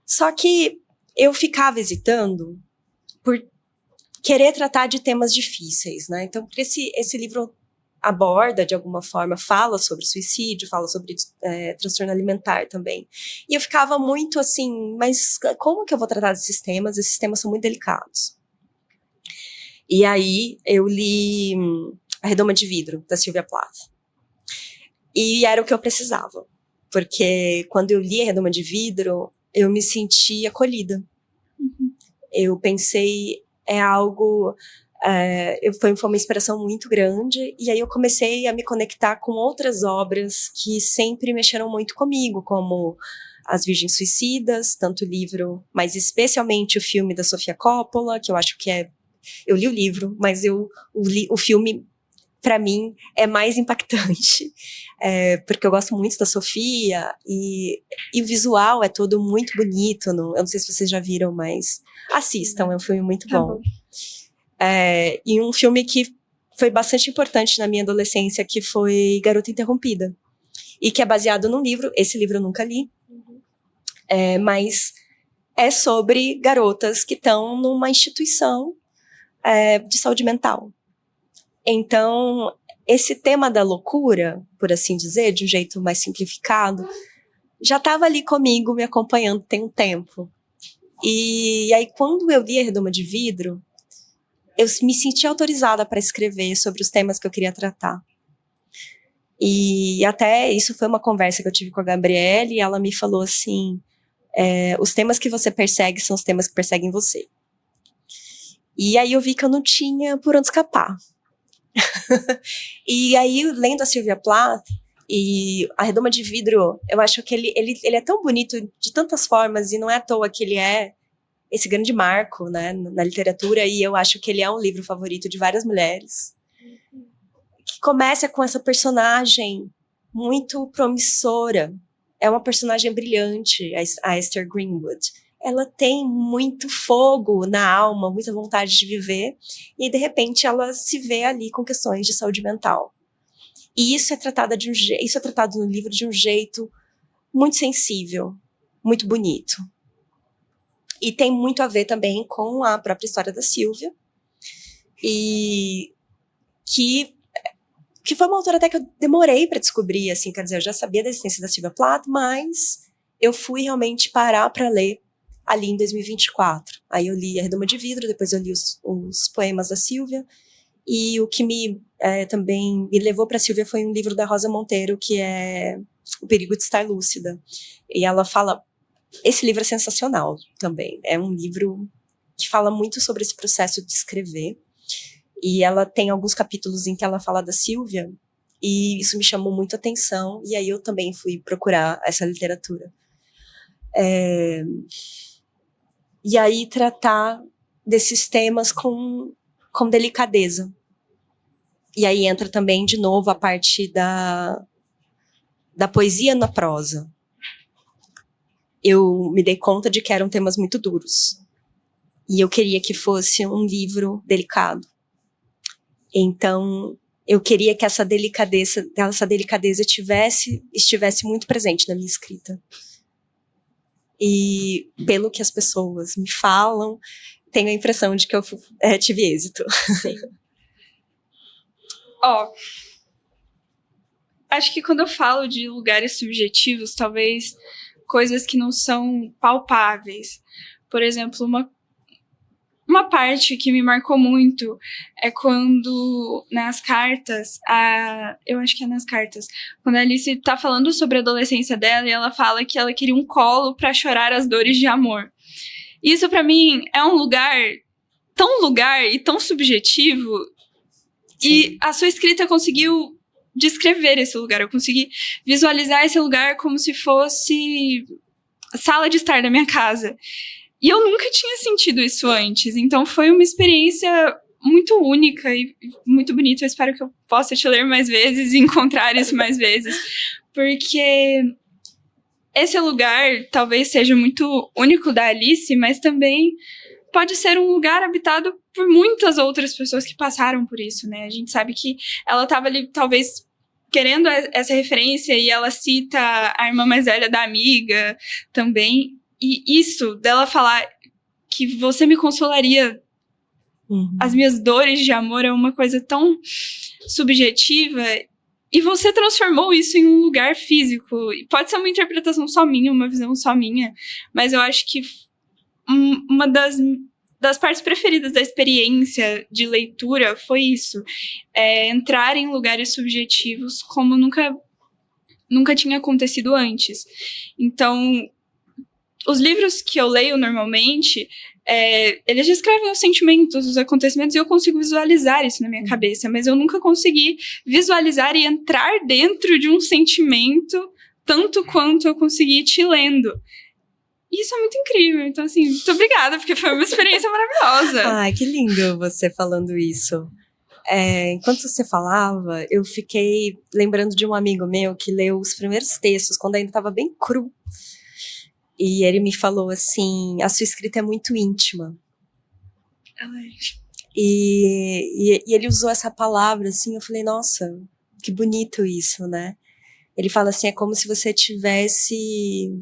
Só que eu ficava hesitando por querer tratar de temas difíceis, né? Então, porque esse livro aborda, de alguma forma, fala sobre suicídio, fala sobre transtorno alimentar também. E eu ficava muito assim, mas como que eu vou tratar desses temas? Esses temas são muito delicados. E aí eu li A Redoma de Vidro, da Sylvia Plath. E era o que eu precisava. Porque quando eu li A Redoma de Vidro, eu me senti acolhida. Uhum. Eu pensei, foi uma inspiração muito grande, e aí eu comecei a me conectar com outras obras que sempre mexeram muito comigo, como As Virgens Suicidas, tanto o livro, mas especialmente o filme da Sofia Coppola, que eu acho que eu li o livro, mas o filme, para mim, é mais impactante, porque eu gosto muito da Sofia, e o visual é todo muito bonito, eu não sei se vocês já viram, mas assistam, é um filme muito bom. E um filme que foi bastante importante na minha adolescência, que foi Garota Interrompida, e que é baseado num livro, esse livro eu nunca li, mas é sobre garotas que estão numa instituição de saúde mental. Então, esse tema da loucura, por assim dizer, de um jeito mais simplificado, já estava ali comigo, me acompanhando tem um tempo. E aí, quando eu li A Redoma de Vidro, eu me senti autorizada para escrever sobre os temas que eu queria tratar. E até isso foi uma conversa que eu tive com a Gabriele, e ela me falou assim, os temas que você persegue são os temas que perseguem você. E aí eu vi que eu não tinha por onde escapar. E aí, lendo a Sylvia Plath e A Redoma de Vidro, eu acho que ele é tão bonito de tantas formas, e não é à toa que ele é esse grande marco, né, na literatura, e eu acho que ele é um livro favorito de várias mulheres. Que começa com essa personagem muito promissora. É uma personagem brilhante, a Esther Greenwood. Ela tem muito fogo na alma, muita vontade de viver, e de repente ela se vê ali com questões de saúde mental. E isso é tratado no livro de um jeito muito sensível, muito bonito. E tem muito a ver também com a própria história da Sylvia, e que foi uma autora até que eu demorei para descobrir, assim, quer dizer, eu já sabia da existência da Sylvia Plath, mas eu fui realmente parar para ler ali em 2024. Aí eu li A Redoma de Vidro, depois eu li os poemas da Sylvia, e o que também me levou para a Sylvia foi um livro da Rosa Monteiro, que é O Perigo de Estar Lúcida. E ela fala... Esse livro é sensacional também. É um livro que fala muito sobre esse processo de escrever. E ela tem alguns capítulos em que ela fala da Sylvia, e isso me chamou muito a atenção, e aí eu também fui procurar essa literatura. E aí tratar desses temas com delicadeza. E aí entra também, de novo, a parte da poesia na prosa. Eu me dei conta de que eram temas muito duros. E eu queria que fosse um livro delicado. Então, eu queria que essa delicadeza estivesse muito presente na minha escrita. E, pelo que as pessoas me falam, tenho a impressão de que eu tive êxito. Sim. Acho que quando eu falo de lugares subjetivos, talvez coisas que não são palpáveis. Por exemplo, uma parte que me marcou muito é quando nas cartas, eu acho que é nas cartas, quando a Alice tá falando sobre a adolescência dela, e ela fala que ela queria um colo pra chorar as dores de amor. Isso pra mim é um lugar e tão subjetivo. Sim. E a sua escrita conseguiu descrever esse lugar. Eu consegui visualizar esse lugar como se fosse a sala de estar da minha casa. E eu nunca tinha sentido isso antes. Então foi uma experiência muito única e muito bonita. Eu espero que eu possa te ler mais vezes e encontrar isso mais vezes. Porque esse lugar talvez seja muito único da Alice, mas também pode ser um lugar habitado por muitas outras pessoas que passaram por isso, né? A gente sabe que ela estava ali, talvez, querendo essa referência, e ela cita a irmã mais velha da amiga também. E isso, dela falar que você me consolaria, as minhas dores de amor, é uma coisa tão subjetiva, e você transformou isso em um lugar físico. E pode ser uma interpretação só minha, uma visão só minha, mas eu acho que uma das partes preferidas da experiência de leitura foi isso. Entrar em lugares subjetivos como nunca tinha acontecido antes. Então, os livros que eu leio normalmente, eles descrevem os sentimentos, os acontecimentos, e eu consigo visualizar isso na minha cabeça, mas eu nunca consegui visualizar e entrar dentro de um sentimento tanto quanto eu consegui te lendo. Isso é muito incrível. Então, assim, muito obrigada, porque foi uma experiência maravilhosa. Ai, que lindo você falando isso. Enquanto você falava, eu fiquei lembrando de um amigo meu que leu os primeiros textos, quando ainda estava bem cru. E ele me falou assim, a sua escrita é muito íntima. E ele usou essa palavra, assim, eu falei, nossa, que bonito isso, né? Ele fala assim, é como se você tivesse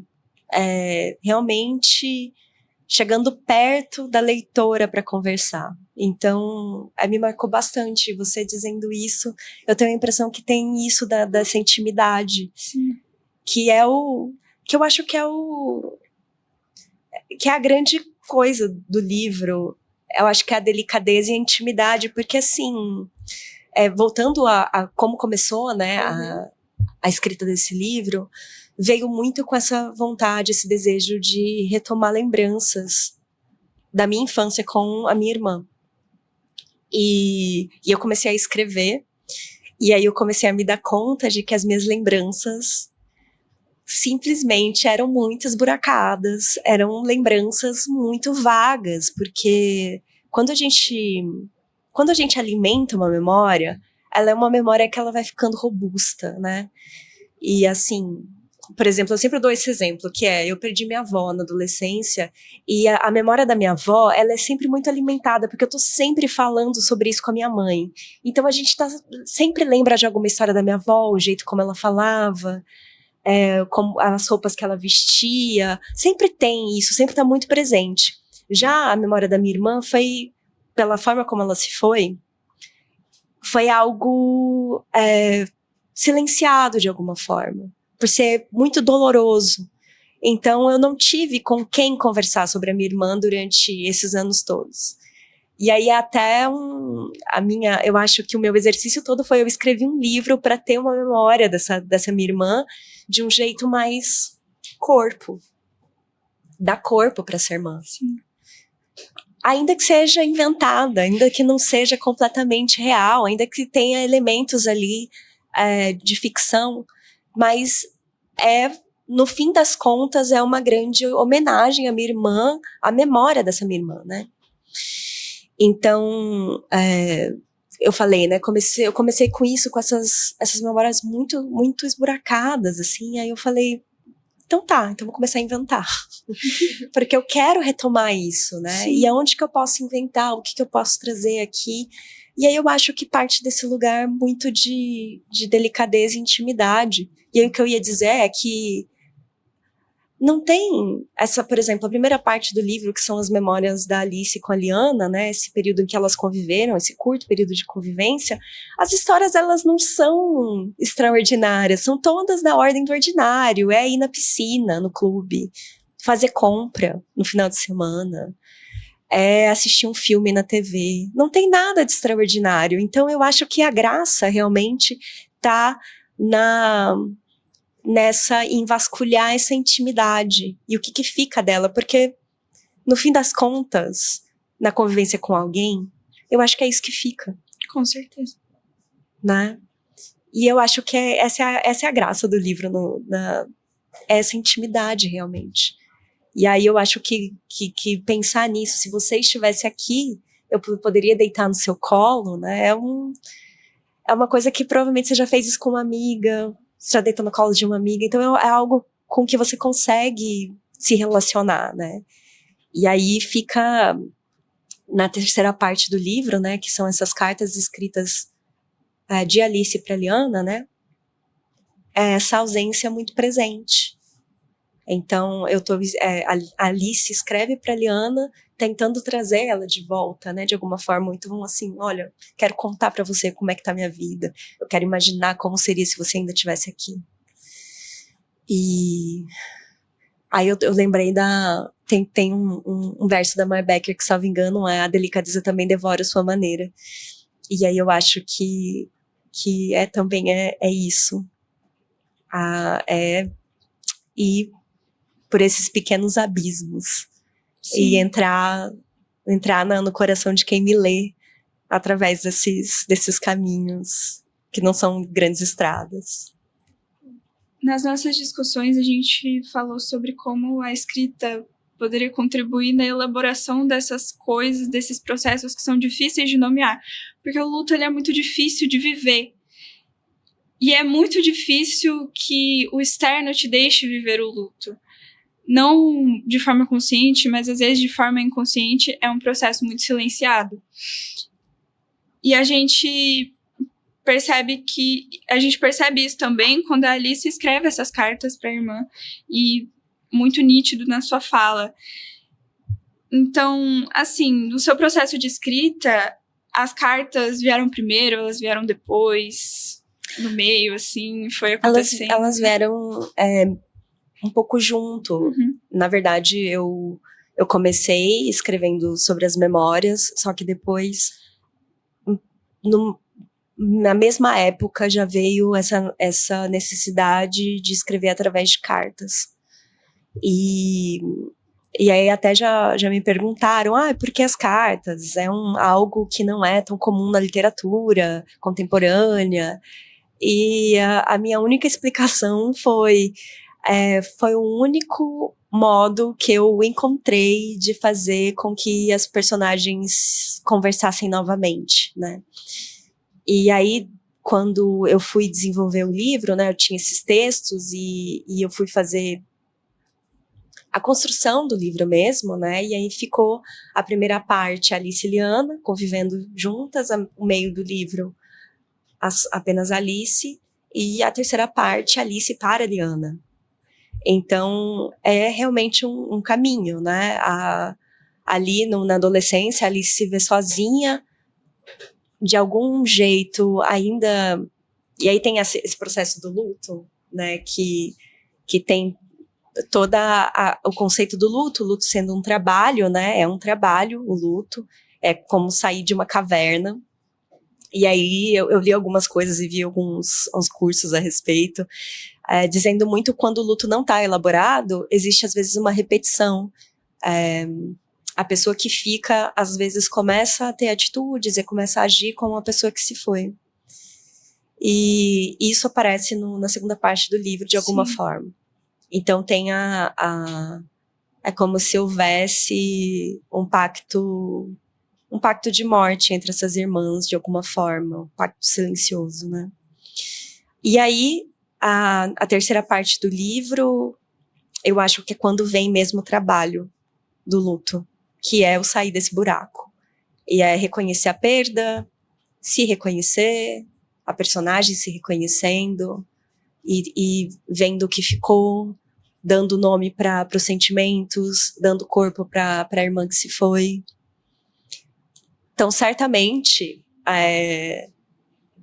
realmente chegando perto da leitora para conversar. Então, me marcou bastante você dizendo isso. Eu tenho a impressão que tem isso dessa intimidade. Sim. Que eu acho que é a grande coisa do livro, eu acho que é a delicadeza e a intimidade, porque assim, voltando a como começou, né, a escrita desse livro, veio muito com essa vontade, esse desejo de retomar lembranças da minha infância com a minha irmã. E eu comecei a escrever, e aí eu comecei a me dar conta de que as minhas lembranças simplesmente eram muito esburacadas, eram lembranças muito vagas, porque quando a gente alimenta uma memória, ela é uma memória que ela vai ficando robusta, né? E assim, por exemplo, eu sempre dou esse exemplo, que eu perdi minha avó na adolescência, e a memória da minha avó, ela é sempre muito alimentada, porque eu tô sempre falando sobre isso com a minha mãe. Então a gente sempre lembra de alguma história da minha avó, o jeito como ela falava, como as roupas que ela vestia, sempre tem isso, sempre tá muito presente. Já a memória da minha irmã foi, pela forma como ela se foi algo silenciado de alguma forma, por ser muito doloroso. Então eu não tive com quem conversar sobre a minha irmã durante esses anos todos. E aí até eu acho que o meu exercício todo foi, eu escrevi um livro para ter uma memória dessa minha irmã de um jeito mais dar corpo para essa irmã. Sim. Ainda que seja inventada, ainda que não seja completamente real, ainda que tenha elementos ali de ficção, mas no fim das contas é uma grande homenagem à minha irmã, à memória dessa minha irmã, né? Então, eu falei, né, eu comecei com isso, com essas memórias muito, muito esburacadas, assim, aí eu falei, então vou começar a inventar, porque eu quero retomar isso, né, Sim. E aonde que eu posso inventar, o que eu posso trazer aqui, e aí eu acho que parte desse lugar muito de delicadeza e intimidade, e aí o que eu ia dizer é que não tem por exemplo, a primeira parte do livro, que são as memórias da Alice com a Liana, né, esse período em que elas conviveram, esse curto período de convivência, as histórias, elas não são extraordinárias, são todas na ordem do ordinário, ir na piscina, no clube, fazer compra no final de semana, assistir um filme na TV, não tem nada de extraordinário, então eu acho que a graça realmente tá em vasculhar essa intimidade e o que fica dela, porque no fim das contas, na convivência com alguém, eu acho que é isso que fica. Com certeza. Né? E eu acho que essa é a graça do livro, essa intimidade realmente. E aí eu acho que pensar nisso, se você estivesse aqui, eu poderia deitar no seu colo, né? É uma coisa que provavelmente você já fez isso com uma amiga, você já deitou no colo de uma amiga, então é algo com que você consegue se relacionar, né? E aí fica na terceira parte do livro, né, que são essas cartas escritas de Alice para Liana, né? Essa ausência muito presente. Então, a Alice escreve para Liana, tentando trazer ela de volta, né, de alguma forma. Então, assim, olha, quero contar para você como é que tá a minha vida. Eu quero imaginar como seria se você ainda estivesse aqui. E aí eu lembrei tem um verso da Maya Becker que, salvo engano, a delicadeza também devora a sua maneira. E aí eu acho que também isso. E por esses pequenos abismos. Sim. E entrar no coração de quem me lê através desses caminhos que não são grandes estradas. Nas nossas discussões, a gente falou sobre como a escrita poderia contribuir na elaboração dessas coisas, desses processos que são difíceis de nomear. Porque o luto, ele é muito difícil de viver. E é muito difícil que o externo te deixe viver o luto. Não de forma consciente, mas às vezes de forma inconsciente, é um processo muito silenciado. E a gente percebe isso também quando a Alice escreve essas cartas para a irmã, e muito nítido na sua fala. Então, assim, no seu processo de escrita, as cartas vieram primeiro, elas vieram depois, no meio, assim, foi acontecendo? Elas vieram um pouco junto. Uhum. Na verdade, eu Eu comecei escrevendo sobre as memórias, só que depois, na mesma época, já veio essa necessidade de escrever através de cartas. E aí até já me perguntaram, por que as cartas? É algo que não é tão comum na literatura contemporânea. E a minha única explicação foi o único modo que eu encontrei de fazer com que as personagens conversassem novamente, né? E aí, quando eu fui desenvolver o livro, né, eu tinha esses textos e eu fui fazer a construção do livro mesmo, né, e aí ficou a primeira parte, Alice e Liana, convivendo juntas, o meio do livro, apenas Alice, e a terceira parte, Alice para Liana. Então, é realmente um caminho, né, ali na adolescência, a Alice se vê sozinha, de algum jeito ainda, e aí tem esse processo do luto, né, que tem todo o conceito do luto, o luto sendo um trabalho, né, é um trabalho, o luto, é como sair de uma caverna. E aí eu li algumas coisas e vi uns cursos a respeito, dizendo muito quando o luto não está elaborado, existe às vezes uma repetição. A pessoa que fica, às vezes, começa a ter atitudes e começa a agir como uma pessoa que se foi. E isso aparece na segunda parte do livro, de alguma forma. Então tem é como se houvesse um pacto de morte entre essas irmãs, de alguma forma, um pacto silencioso, né? E aí, a terceira parte do livro, eu acho que é quando vem mesmo o trabalho do luto, que é o sair desse buraco. E é reconhecer a perda, se reconhecer, a personagem se reconhecendo, e vendo o que ficou, dando nome para os sentimentos, dando corpo para a irmã que se foi. Então, certamente,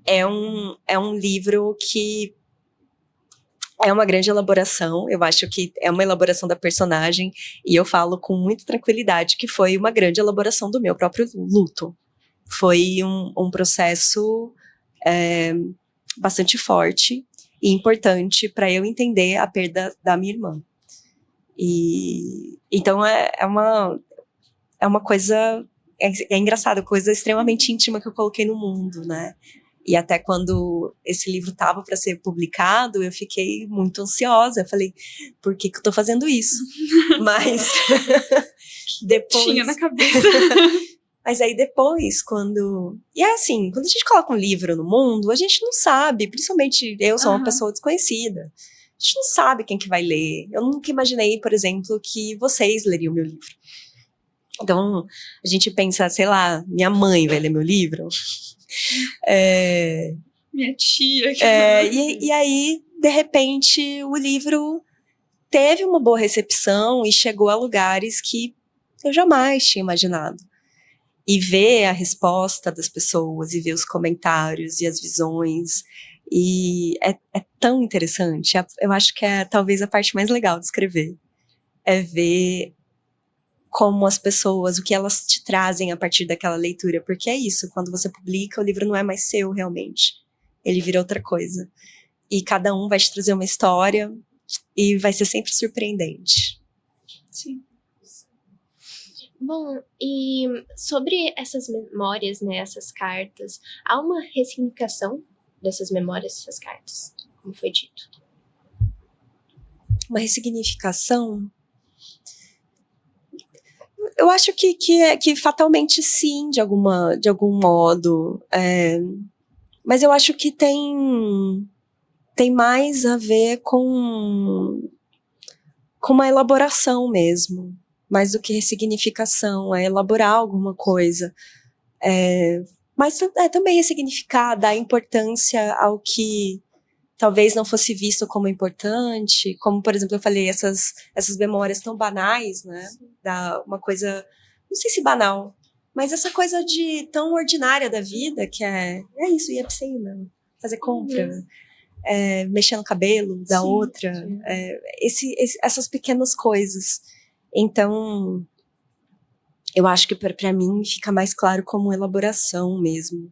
é um livro que é uma grande elaboração. Eu acho que é uma elaboração da personagem, e eu falo com muita tranquilidade que foi uma grande elaboração do meu próprio luto. Foi um processo bastante forte e importante para eu entender a perda da minha irmã. E então é uma coisa, é engraçado, coisa extremamente íntima que eu coloquei no mundo, né? E até quando esse livro estava para ser publicado, eu fiquei muito ansiosa. Eu falei, por que eu tô fazendo isso? Mas depois... Tinha na cabeça. Mas aí depois, E é assim, quando a gente coloca um livro no mundo, a gente não sabe, principalmente eu sou uma pessoa desconhecida. A gente não sabe quem que vai ler. Eu nunca imaginei, por exemplo, que vocês leriam meu livro. Então, a gente pensa, sei lá, minha mãe vai ler meu livro. Minha tia. E aí, de repente, o livro teve uma boa recepção e chegou a lugares que eu jamais tinha imaginado. E ver a resposta das pessoas, e ver os comentários e as visões, e é tão interessante. Eu acho que é talvez a parte mais legal de escrever. É ver como as pessoas, o que elas te trazem a partir daquela leitura. Porque é isso, quando você publica, o livro não é mais seu, realmente. Ele vira outra coisa. E cada um vai te trazer uma história, e vai ser sempre surpreendente. Sim. Bom, e sobre essas memórias, né, essas cartas, há uma ressignificação dessas memórias, dessas cartas, como foi dito? Uma ressignificação? Eu acho que fatalmente sim, de algum modo. Mas eu acho que tem mais a ver com uma elaboração mesmo. Mais do que ressignificação, é elaborar alguma coisa. Mas também ressignificar, dar importância ao que talvez não fosse visto como importante, como, por exemplo, eu falei, essas memórias tão banais, né? Uma coisa, não sei se banal, mas essa coisa tão ordinária da vida, que é isso, ir à piscina, fazer compra, mexer no cabelo da outra, essas pequenas coisas. Então, eu acho que para mim fica mais claro como elaboração mesmo.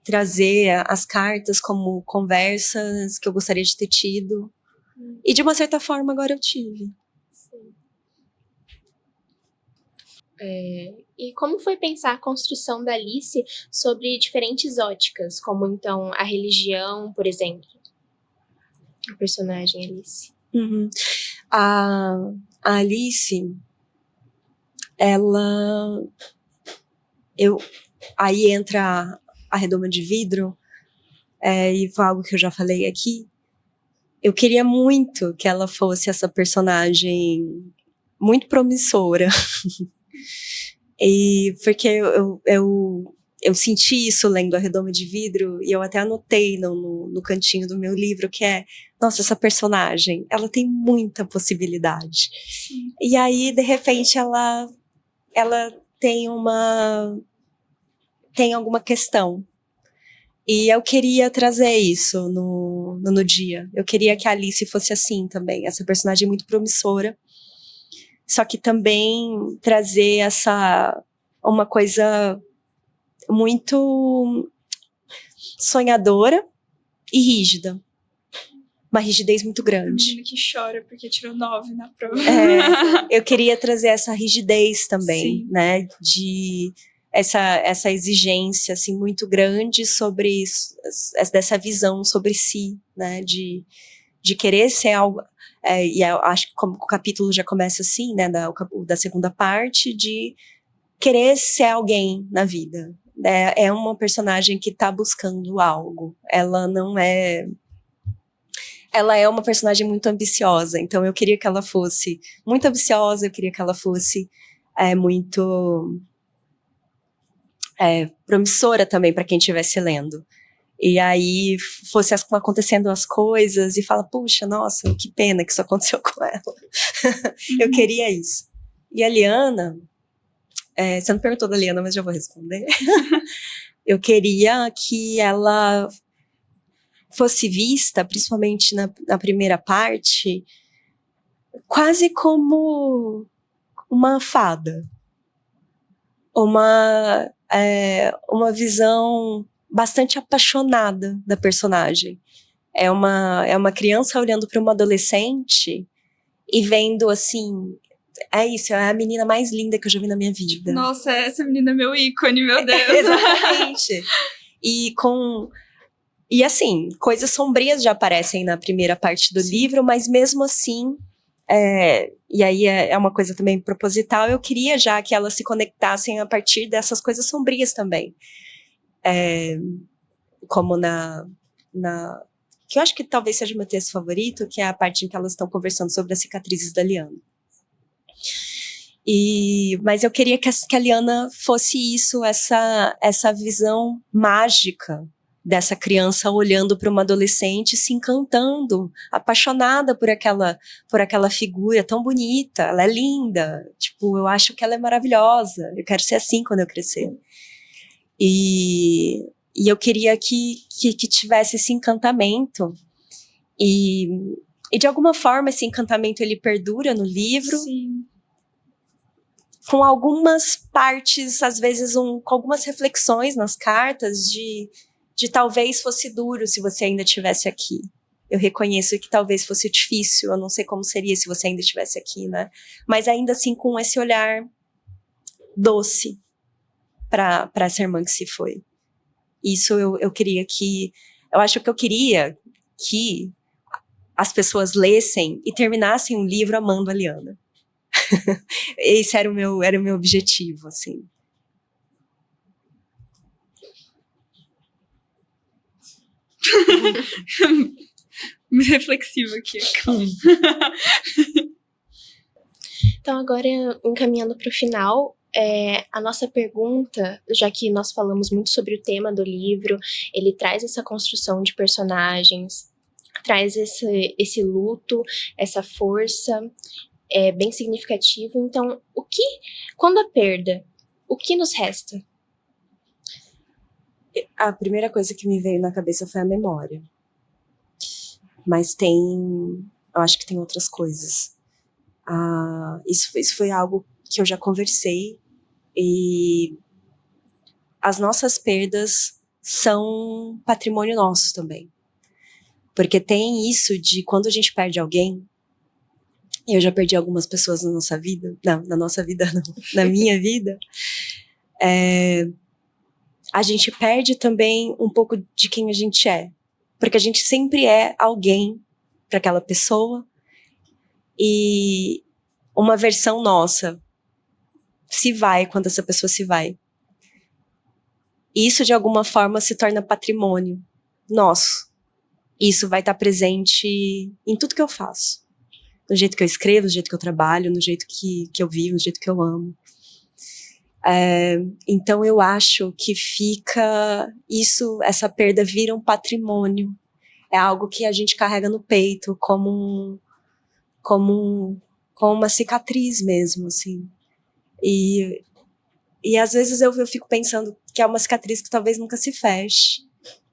Trazer as cartas como conversas que eu gostaria de ter tido. E de uma certa forma agora eu tive. Sim. E como foi pensar a construção da Alice sobre diferentes óticas, como então a religião, por exemplo? A personagem Alice. Uhum. A Alice, ela... Aí entra a redoma de vidro, e foi algo que eu já falei aqui. Eu queria muito que ela fosse essa personagem muito promissora. E porque eu senti isso lendo A Redoma de Vidro, e eu até anotei no cantinho do meu livro, que é, nossa, essa personagem, ela tem muita possibilidade. Sim. E aí, de repente, ela tem alguma questão. E eu queria trazer isso no dia. Eu queria que a Alice fosse assim também, essa personagem muito promissora. Só que também trazer uma coisa muito sonhadora e rígida. Uma rigidez muito A grande. menina que chora porque tirou 9 na prova. Eu queria trazer essa rigidez também, Sim. né? De essa exigência assim muito grande sobre dessa visão sobre si, né? De querer ser algo. E eu acho que como o capítulo já começa assim, né? Da segunda parte, de querer ser alguém na vida. É uma personagem que tá buscando algo. Ela é uma personagem muito ambiciosa, então eu queria que ela fosse muito ambiciosa, eu queria que ela fosse muito promissora também para quem estivesse lendo. E aí fosse acontecendo as coisas e fala, puxa, nossa, que pena que isso aconteceu com ela. Eu queria isso. E a Liana, você não perguntou da Liana, mas já vou responder. Eu queria que ela fosse vista, principalmente na primeira parte, quase como uma fada. Uma visão bastante apaixonada da personagem. É uma criança olhando para uma adolescente e vendo assim, é isso, é a menina mais linda que eu já vi na minha vida. Nossa, essa menina é meu ícone, meu Deus. Exatamente. E assim, coisas sombrias já aparecem na primeira parte do livro, mas mesmo assim, e aí é uma coisa também proposital, eu queria já que elas se conectassem a partir dessas coisas sombrias também. Como que eu acho que talvez seja o meu texto favorito, que é a parte em que elas estão conversando sobre as cicatrizes da Liana. Mas eu queria que a Liana fosse isso, essa visão mágica dessa criança olhando para uma adolescente, se encantando, apaixonada por aquela figura tão bonita. Ela é linda, tipo, eu acho que ela é maravilhosa, eu quero ser assim quando eu crescer. E eu queria que tivesse esse encantamento. E de alguma forma esse encantamento ele perdura no livro. Sim. Com algumas partes, às vezes com algumas reflexões nas cartas de talvez fosse duro se você ainda estivesse aqui. Eu reconheço que talvez fosse difícil, eu não sei como seria se você ainda estivesse aqui, né? Mas ainda assim com esse olhar doce para essa irmã que se foi. Isso eu queria que... Eu acho que eu queria que as pessoas lessem e terminassem o livro amando a Liana. Esse era o meu objetivo, assim. Reflexiva aqui. Então, agora, encaminhando para o final, a nossa pergunta, já que nós falamos muito sobre o tema do livro, ele traz essa construção de personagens, traz esse luto, essa força, bem significativo. Então, quando a perda, o que nos resta? A primeira coisa que me veio na cabeça foi a memória. Mas eu acho que tem outras coisas. Isso foi algo que eu já conversei, e as nossas perdas são patrimônio nosso também. Porque tem isso de quando a gente perde alguém, eu já perdi algumas pessoas na nossa vida, não, na nossa vida não, na minha vida, a gente perde também um pouco de quem a gente é. Porque a gente sempre é alguém para aquela pessoa, e uma versão nossa se vai quando essa pessoa se vai. E isso, de alguma forma, se torna patrimônio nosso. E isso vai estar presente em tudo que eu faço. No jeito que eu escrevo, no jeito que eu trabalho, no jeito que eu vivo, no jeito que eu amo. Então eu acho que fica isso, essa perda vira um patrimônio. É algo que a gente carrega no peito como uma cicatriz mesmo, assim. E às vezes eu fico pensando que é uma cicatriz que talvez nunca se feche,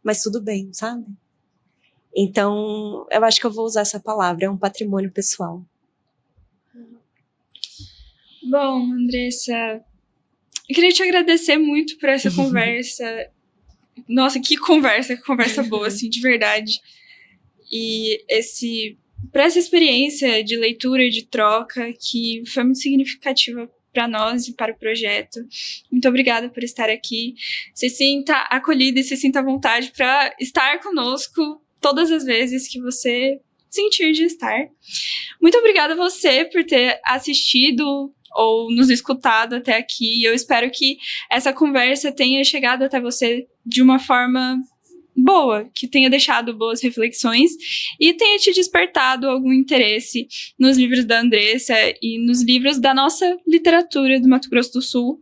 mas tudo bem, sabe? Então, eu acho que eu vou usar essa palavra, é um patrimônio pessoal. Bom, Andressa, eu queria te agradecer muito por essa conversa. Nossa, que conversa boa, assim, de verdade. E por essa experiência de leitura e de troca que foi muito significativa para nós e para o projeto. Muito obrigada por estar aqui. Se sinta acolhida e se sinta à vontade para estar conosco todas as vezes que você sentir de estar. Muito obrigada a você por ter assistido ou nos escutado até aqui. Eu espero que essa conversa tenha chegado até você de uma forma boa, que tenha deixado boas reflexões e tenha te despertado algum interesse nos livros da Andressa e nos livros da nossa literatura do Mato Grosso do Sul.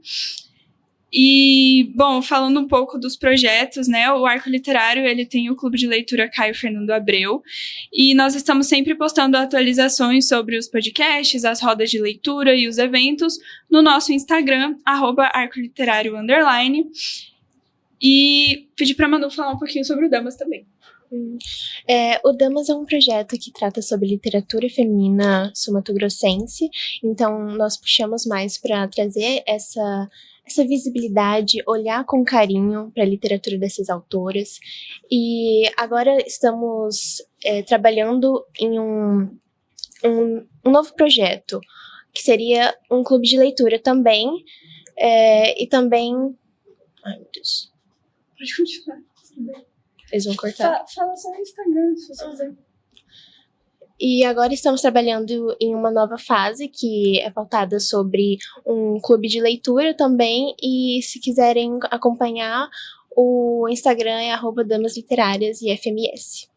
E, bom, falando um pouco dos projetos, né, o Arco Literário, ele tem o Clube de Leitura Caio Fernando Abreu, e nós estamos sempre postando atualizações sobre os podcasts, as rodas de leitura e os eventos no nosso Instagram, @arcoliterário_. E pedi para a Manu falar um pouquinho sobre o Damas também. O Damas é um projeto que trata sobre literatura feminina sul-mato-grossense, então nós puxamos mais para trazer essa visibilidade, olhar com carinho para a literatura dessas autoras. E agora estamos trabalhando em um novo projeto, que seria um clube de leitura também, e também... Ai, meu Deus. Pode continuar. Eles vão cortar. Fala só no Instagram, se você quiser. E agora estamos trabalhando em uma nova fase, que é pautada sobre um clube de leitura também. E se quiserem acompanhar, o Instagram é @damasliterarias_IFMS.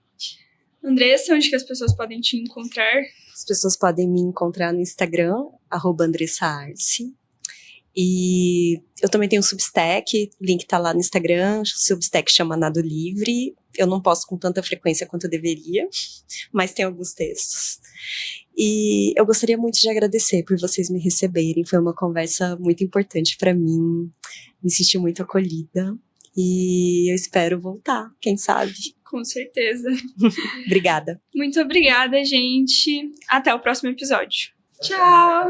Andressa, onde que as pessoas podem te encontrar? As pessoas podem me encontrar no Instagram, @AndressaArce. E eu também tenho um Substack, link tá lá no Instagram, o Substack chama Nado Livre. Eu não posto com tanta frequência quanto eu deveria, mas tem alguns textos. E eu gostaria muito de agradecer por vocês me receberem, foi uma conversa muito importante para mim, me senti muito acolhida e eu espero voltar, quem sabe. Com certeza. Obrigada. Muito obrigada, gente. Até o próximo episódio. Tchau!